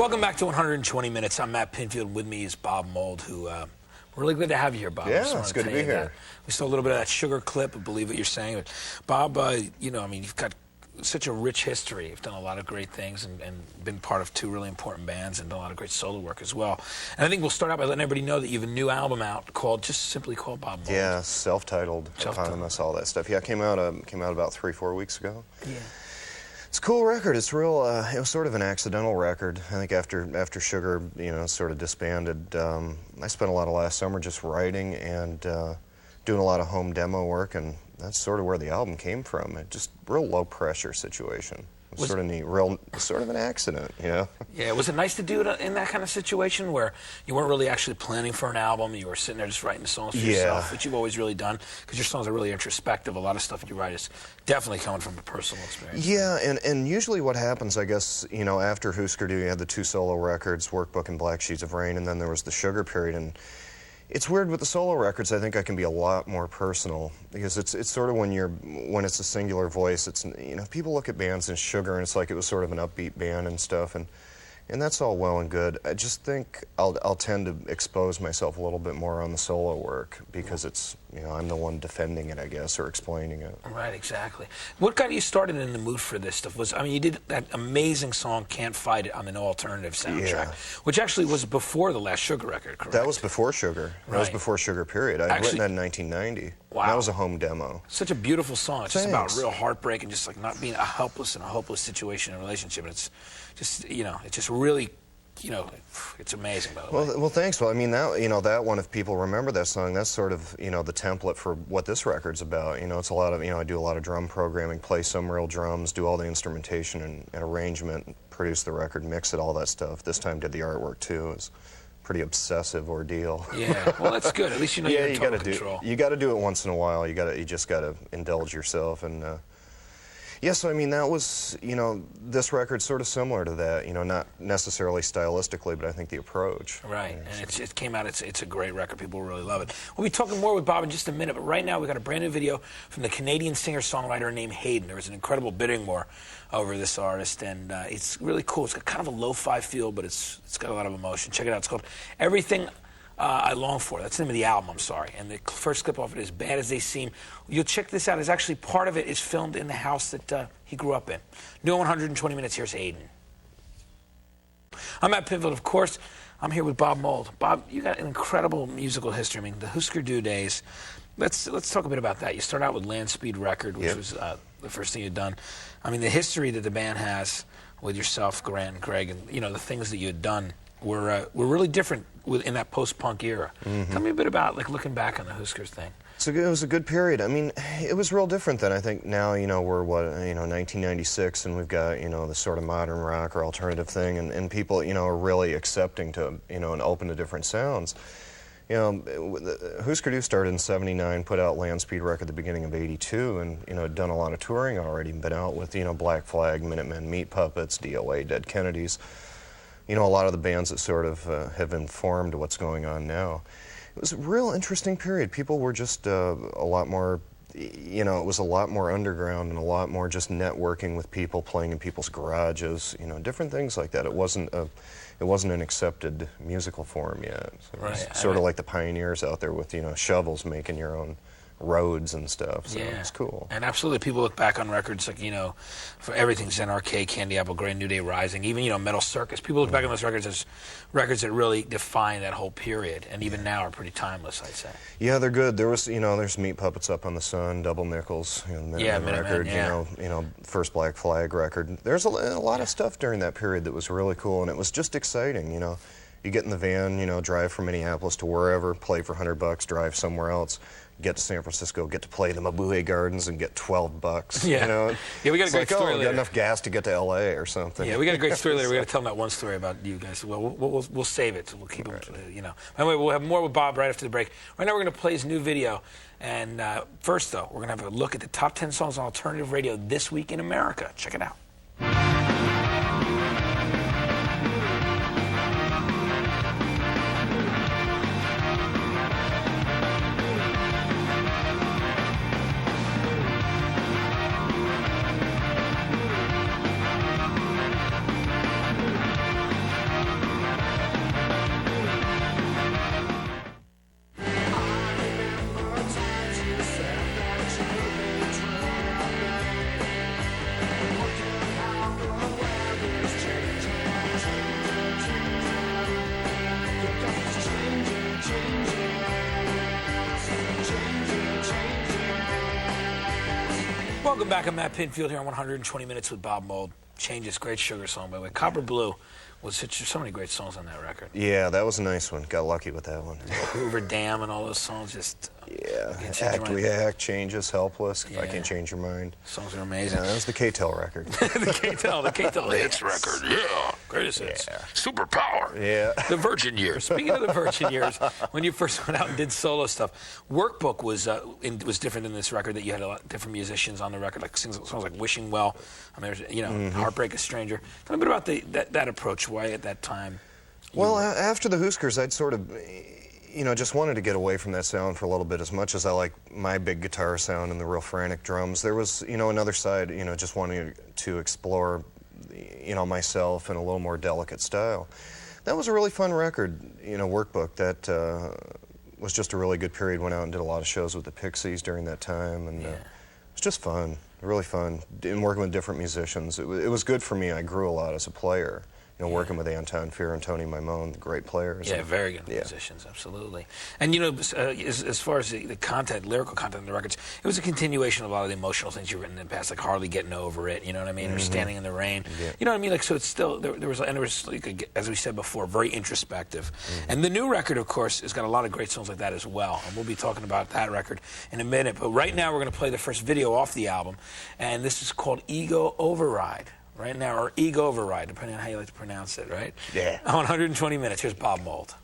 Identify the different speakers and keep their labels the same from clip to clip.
Speaker 1: Welcome back to 120 Minutes. I'm Matt Pinfield. With me is Bob Mould, who we're really glad to have you here, Bob.
Speaker 2: Yeah, it's good to be here.
Speaker 1: We saw a little bit of that Sugar clip. I believe what you're saying. But Bob, you know, I mean, you've got such a rich history. You've done a lot of great things and been part of two really important bands and done a lot of great solo work as well. And I think we'll start out by letting everybody know that you have a new album out called, just simply called Bob Mould.
Speaker 2: Yeah, self-titled, eponymous, all that stuff. Yeah, it came out about 3-4 weeks ago.
Speaker 1: Yeah.
Speaker 2: It's a cool record. It's real. It was sort of an accidental record. I think after Sugar, you know, sort of disbanded, I spent a lot of last summer just writing and doing a lot of home demo work, and that's sort of where the album came from. It just real low pressure situation. It was sort of neat, sort of an accident, you know.
Speaker 1: Yeah, was it nice to do it in that kind of situation where you weren't really actually planning for an album, you were sitting there just writing the songs for yourself, which you've always really done, because your songs are really introspective. A lot of stuff you write is definitely coming from a personal experience.
Speaker 2: Yeah, and usually what happens, I guess, you know, after Husker Du, you had the 2 solo records, Workbook and Black Sheets of Rain, and then there was the Sugar period, and it's weird with the solo records. I think I can be a lot more personal because it's sort of when it's a singular voice. It's, you know, people look at bands in Sugar and it's like it was sort of an upbeat band and stuff, and that's all well and good. I just think I'll tend to expose myself a little bit more on the solo work because it's, you know, I'm the one defending it, I guess, or explaining it.
Speaker 1: Right, exactly. What got you started in the mood for this stuff? I mean, you did that amazing song "Can't Fight It" on the No Alternative soundtrack, which actually was before the last Sugar record, correct?
Speaker 2: That was before Sugar. That was before Sugar period. I'd written that in 1990.
Speaker 1: Wow.
Speaker 2: That was a home demo.
Speaker 1: Such a beautiful song. It's just about real heartbreak and just like not being helpless in a hopeless situation in a relationship. And it's just, you know, it's just really, you know, it's amazing, by the way.
Speaker 2: Well, thanks. Well, I mean, that, you know, that one, if people remember that song, that's sort of, you know, the template for what this record's about. You know, it's a lot of, you know, I do a lot of drum programming, play some real drums, do all the instrumentation and arrangement, produce the record, mix it, all that stuff. This time did the artwork, too. It's a pretty obsessive ordeal.
Speaker 1: Yeah, well, that's good. At least you know you're in total control.
Speaker 2: You got to do it once in a while. You just got to indulge yourself. And yeah, so I mean, that was, you know, this record's sort of similar to that, you know, not necessarily stylistically, but I think the approach.
Speaker 1: Right, and it came out, it's a great record. People really love it. We'll be talking more with Bob in just a minute, but right now we got a brand new video from the Canadian singer-songwriter named Hayden. There was an incredible bidding war over this artist, and it's really cool. It's got kind of a lo-fi feel, but it's got a lot of emotion. Check it out. It's called Everything I Long For. That's the name of the album, I'm sorry. And the first clip off it is Bad As They Seem. You'll check this out. It's actually part of it is filmed in the house that he grew up in. New 120 Minutes, here's Hayden. I'm Matt Pinfield, of course. I'm here with Bob Mould. Bob, you got an incredible musical history. I mean, the Husker Du days. Let's talk a bit about that. You start out with Land Speed Record, which was the first thing you'd done. I mean, the history that the band has with yourself, Grant, and Greg, and, you know, the things that you had done were really different in that post-punk era. Tell me a bit about, like, looking back on the Huskers thing.
Speaker 2: So it was a good period. I mean, it was real different than I think now, you know, we're, 1996, and we've got, you know, the sort of modern rock or alternative thing, and people, you know, are really accepting to, you know, and open to different sounds. You know, Husker Du started in '79, put out Land Speed Record at the beginning of '82, and, you know, had done a lot of touring already, been out with, you know, Black Flag, Minutemen, Meat Puppets, DOA, Dead Kennedys. You know, a lot of the bands that sort of have informed what's going on now. It was a real interesting period. People were just a lot more, you know, it was a lot more underground and a lot more just networking with people, playing in people's garages, you know, different things like that. It wasn't an accepted musical form yet. So it was sort of like the pioneers out there with, you know, shovels making your own roads and stuff, so it's cool.
Speaker 1: And absolutely, people look back on records like, you know, for everything, NRK, Candy Apple Grey, New Day Rising, even, you know, Metal Circus. People look back on those records as records that really define that whole period, and even now are pretty timeless, I'd say.
Speaker 2: Yeah, they're good. There was, you know, there's Meat Puppets Up on the Sun, Double Nickels, you know, Minutemen record, you know, first Black Flag record. There's a lot of stuff during that period that was really cool, and it was just exciting, you know. You get in the van, you know, drive from Minneapolis to wherever, play for $100, drive somewhere else, get to San Francisco, get to play the Mabuhay Gardens and get $12.
Speaker 1: Yeah,
Speaker 2: you know?
Speaker 1: Yeah, we got a great story later.
Speaker 2: We got enough gas to get to L.A. or something.
Speaker 1: Yeah, we got a great story later. We got to tell them that one story about you guys. Well, we'll save it. So we'll keep it, you know. Anyway, we'll have more with Bob right after the break. Right now, we're going to play his new video. And first, though, we're going to have a look at the top 10 songs on alternative radio this week in America. Check it out. Welcome back. I'm Matt Pinfield here on 120 Minutes with Bob Mould. Changes, great Sugar song, by the way. Copper Blue was so many great songs on that record.
Speaker 2: Yeah, that was a nice one. Got lucky with that one.
Speaker 1: Hoover Dam and all those songs, just...
Speaker 2: Yeah, Act We Act, Changes, Helpless, If I Can't Change Your Mind.
Speaker 1: Songs are amazing.
Speaker 2: Yeah, that was the K-Tel record.
Speaker 1: the K-Tel hits record, yeah. Greatest hits. Superpower.
Speaker 2: Yeah.
Speaker 1: The Virgin Years. Speaking of the Virgin Years, when you first went out and did solo stuff, Workbook was different than this record, that you had a lot of different musicians on the record, like songs like Wishing Well, I mean, Heartbreak a Stranger. Tell me a bit about that approach, why at that time?
Speaker 2: Well, after the Huskers, I'd sort of... just wanted to get away from that sound for a little bit. As much as I like my big guitar sound and the real frantic drums, there was, another side, just wanting to explore, myself in a little more delicate style. That was a really fun record, Workbook. That was just a really good period. Went out and did a lot of shows with the Pixies during that time, and it was just fun, really fun. And working with different musicians, it was good for me. I grew a lot as a player. Working with Anton Fear and Tony Maimone, great players.
Speaker 1: Yeah, very good musicians, absolutely. And, as far as the content, lyrical content of the records, it was a continuation of a lot of the emotional things you've written in the past, like Hardly Getting Over It, you know what I mean, or Standing in the Rain. Yeah. You know what I mean? Like, so it's still, there was, like, as we said before, very introspective. And the new record, of course, has got a lot of great songs like that as well. And we'll be talking about that record in a minute. But right now, we're going to play the first video off the album. And this is called Ego Override. Right now, or Ego Override, depending on how you like to pronounce it, right?
Speaker 2: Yeah.
Speaker 1: On 120 Minutes, here's Bob Mould.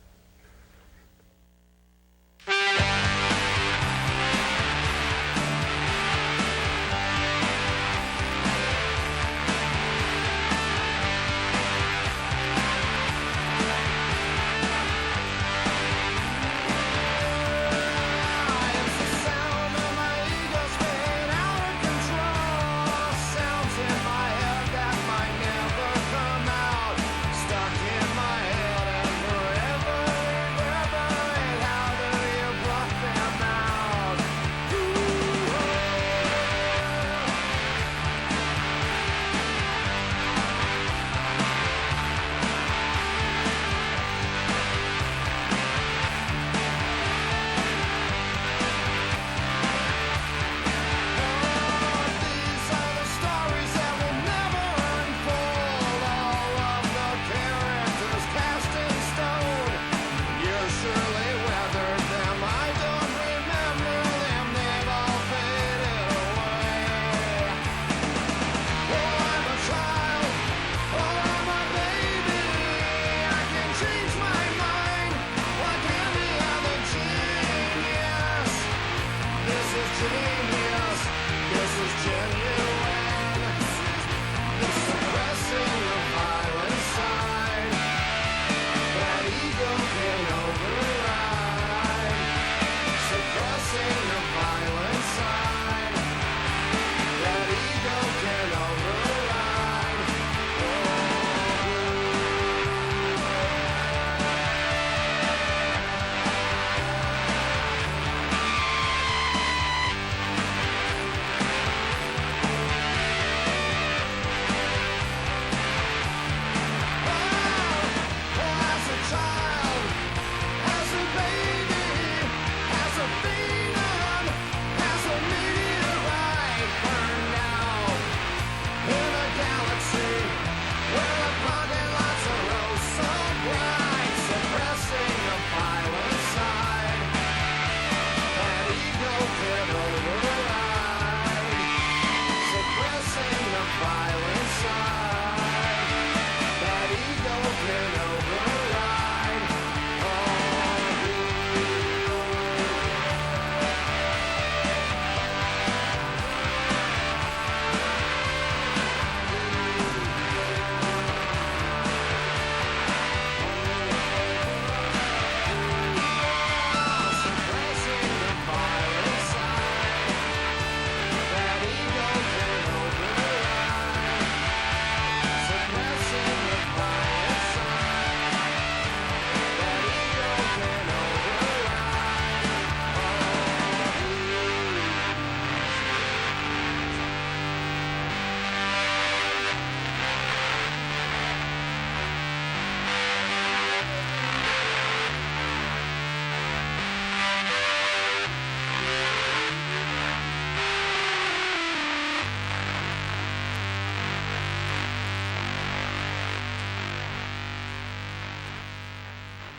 Speaker 3: Stuck in my head and forever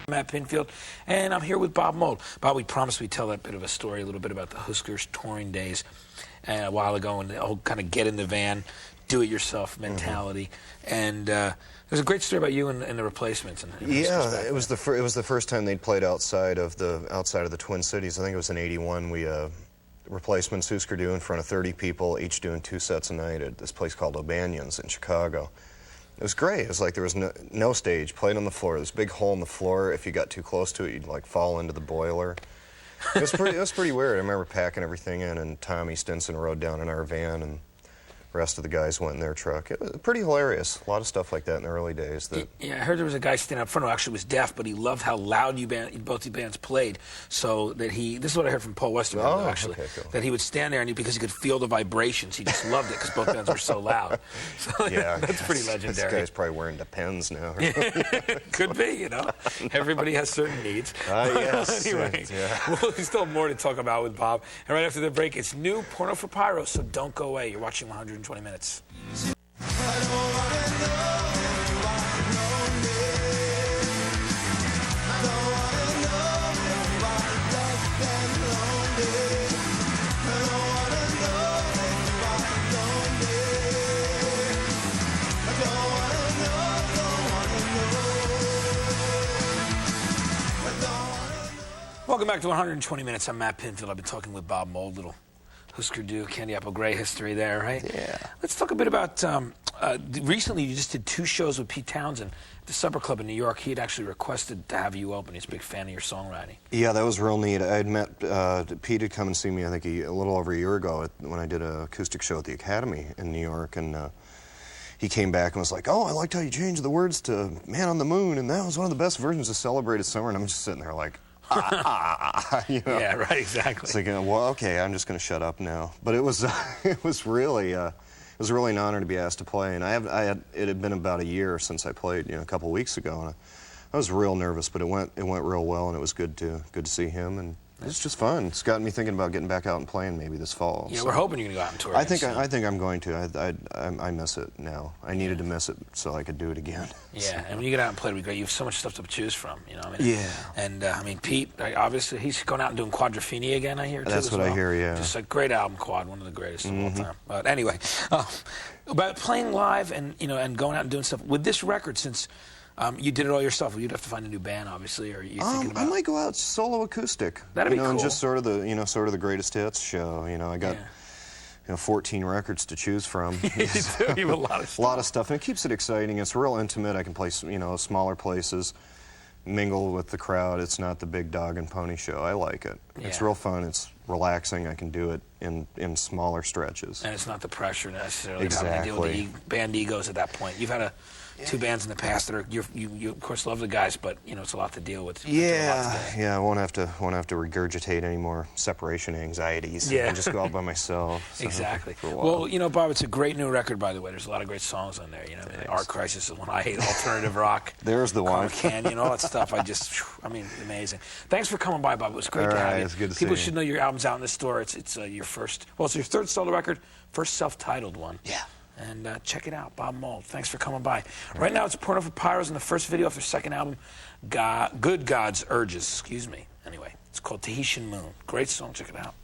Speaker 1: Matt Pinfield, and I'm here with Bob Mould. Bob, we promised we'd tell that bit of a story, a little bit about the Huskers touring days a while ago, and the whole kind of get in the van, do-it-yourself mentality. And there's a great story about you and the Replacements.
Speaker 2: Yeah, it was the first time they'd played outside of the Twin Cities. I think it was in '81. We Replacements, Husker do in front of 30 people, each doing 2 sets a night at this place called O'Banion's in Chicago. It was great. It was like there was no stage, played on the floor. There's a big hole in the floor. If you got too close to it, you'd like fall into the boiler. It was pretty weird. I remember packing everything in, and Tommy Stinson rode down in our van, and the rest of the guys went in their truck. It was pretty hilarious. A lot of stuff like that in the early days.
Speaker 1: Yeah, I heard there was a guy standing up front who actually was deaf, but he loved how loud both you bands played. So that this is what I heard from Paul Westerman, actually. Okay, cool. That he would stand there, and because he could feel the vibrations, he just loved it because both bands were so loud. So
Speaker 2: yeah,
Speaker 1: that's pretty legendary.
Speaker 2: This guy's probably wearing Depends now.
Speaker 1: Could be, you know. Everybody has certain needs.
Speaker 2: Yes.
Speaker 1: Anyway, well, there's still more to talk about with Bob. And right after the break, it's new Porno for Pyro, so don't go away. You're watching 120 Minutes. Welcome back to 120 Minutes. I'm Matt Pinfield. I've been talking with Bob Mould, little Husker Du, Candy Apple Gray history there, right?
Speaker 2: Yeah.
Speaker 1: Let's talk a bit about, recently you just did 2 shows with Pete Townsend at the Supper Club in New York. He had actually requested to have you open. He's a big fan of your songwriting. Yeah,
Speaker 2: that was real neat. I had met, Pete had come and see me, I think, a little over a year ago when I did an acoustic show at the Academy in New York, and he came back and was like, "Oh, I liked how you changed the words to Man on the Moon, and that was one of the best versions of Celebrated Summer," and I'm just sitting there like, you know?
Speaker 1: Yeah, right, exactly.
Speaker 2: It's like, well, okay, I'm just going to shut up now. But it was, it was really an honor to be asked to play. And it had been about a year since I played, a couple weeks ago, and I was real nervous, but it went real well, and it was good to see him, and it's just fun. It's gotten me thinking about getting back out and playing maybe this fall.
Speaker 1: Yeah,
Speaker 2: so
Speaker 1: we're hoping you're going to go out and tour.
Speaker 2: I think I'm going to. I miss it now. I needed to miss it so I could do it again.
Speaker 1: Yeah, and when you get out and play, it'll be great. You have so much stuff to choose from,
Speaker 2: Yeah.
Speaker 1: And Pete, obviously, he's going out and doing Quadrophenia again, I hear, too.
Speaker 2: That's what I hear, yeah.
Speaker 1: Just a great album, Quad, one of the greatest of all time. But anyway, about playing live and, and going out and doing stuff, with this record, since you did it all yourself, you'd have to find a new band, obviously, or are you thinking about...
Speaker 2: I might go out solo acoustic.
Speaker 1: That'd be cool.
Speaker 2: And just sort of the greatest hits show. I got 14 records to choose from.
Speaker 1: You have a lot of stuff.
Speaker 2: A lot of stuff, and it keeps it exciting. It's real intimate. I can play, smaller places, mingle with the crowd. It's not the big dog and pony show. I like it.
Speaker 1: Yeah.
Speaker 2: It's real fun. It's relaxing. I can do it in smaller stretches.
Speaker 1: And it's not the pressure necessarily.
Speaker 2: Exactly.
Speaker 1: Having to deal with the band egos at that point. You've had 2 bands in the past that are you of course love the guys, but it's a lot to deal with.
Speaker 2: Yeah. I won't have to regurgitate any more separation anxieties.
Speaker 1: Yeah.
Speaker 2: I can just go out by myself.
Speaker 1: So exactly.
Speaker 2: For a while.
Speaker 1: Well, Bob, it's a great new record, by the way. There's a lot of great songs on there. Art Crisis is one I hate. Alternative Rock.
Speaker 2: There's the one.
Speaker 1: Canyon, all that stuff. Amazing. Thanks for coming by, Bob. It was great to have you.
Speaker 2: It's good to
Speaker 1: People
Speaker 2: see
Speaker 1: should know your album's out in the store. It's your first. Well, it's your 3rd solo record, first self-titled one.
Speaker 2: Yeah.
Speaker 1: And check it out, Bob Mould. Thanks for coming by. Right now, it's Porno for Pyros in the first video of their 2nd album, Good God's Urges. Anyway, it's called Tahitian Moon. Great song. Check it out.